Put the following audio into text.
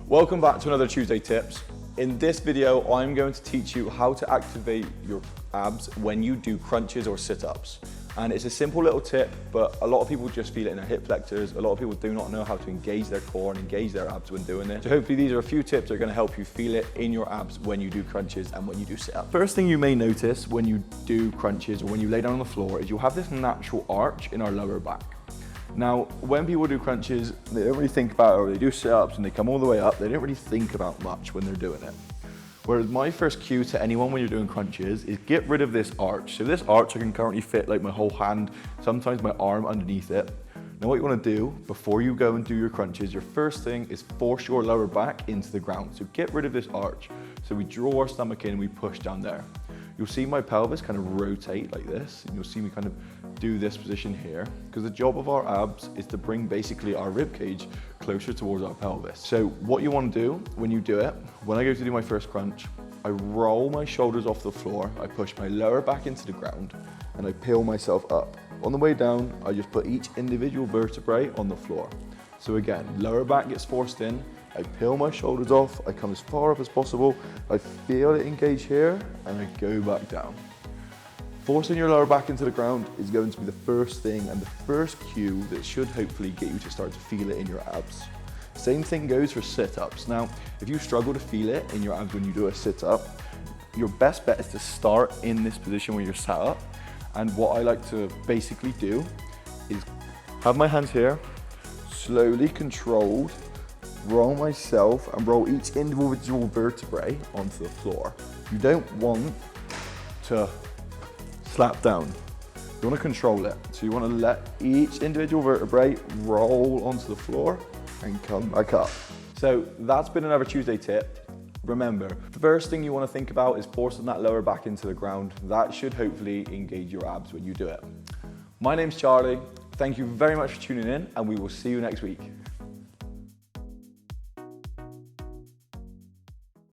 Welcome back to another Tuesday Tips. In this video, I'm going to teach you how to activate your abs when you do crunches or sit-ups. And it's a simple little tip, but a lot of people just feel it in their hip flexors. A lot of people do not know how to engage their core and engage their abs when doing it. So hopefully these are a few tips that are going to help you feel it in your abs when you do crunches and when you do sit-ups. First thing you may notice when you do crunches or when you lay down on the floor is you'll have this natural arch in our lower back. Now, when people do crunches, they don't really think about it, or they do sit-ups and they come all the way up, they don't really think about much when they're doing it. Whereas my first cue to anyone when you're doing crunches is get rid of this arch. So this arch I can currently fit like my whole hand, sometimes my arm underneath it. Now what you want to do before you go and do your crunches, your first thing is force your lower back into the ground. So get rid of this arch. So we draw our stomach in and we push down there. You'll see my pelvis kind of rotate like this, and you'll see me kind of do this position here, because the job of our abs is to bring basically our rib cage closer towards our pelvis. So what you want to do when you do it, when I go to do my first crunch, I roll my shoulders off the floor, I push my lower back into the ground, and I peel myself up. On the way down, I just put each individual vertebrae on the floor. So again, lower back gets forced in, I peel my shoulders off, I come as far up as possible, I feel it engage here, and I go back down. Forcing your lower back into the ground is going to be the first thing and the first cue that should hopefully get you to start to feel it in your abs. Same thing goes for sit-ups. Now, if you struggle to feel it in your abs when you do a sit-up, your best bet is to start in this position where you're sat up. And what I like to basically do is have my hands here, slowly controlled, roll myself and roll each individual vertebrae onto the floor. You don't want to slap down. You want to control it. So you want to let each individual vertebrae roll onto the floor and come back up. So that's been another Tuesday tip. Remember, the first thing you want to think about is forcing that lower back into the ground. That should hopefully engage your abs when you do it. My name's Charlie. Thank you very much for tuning in, and we will see you next week.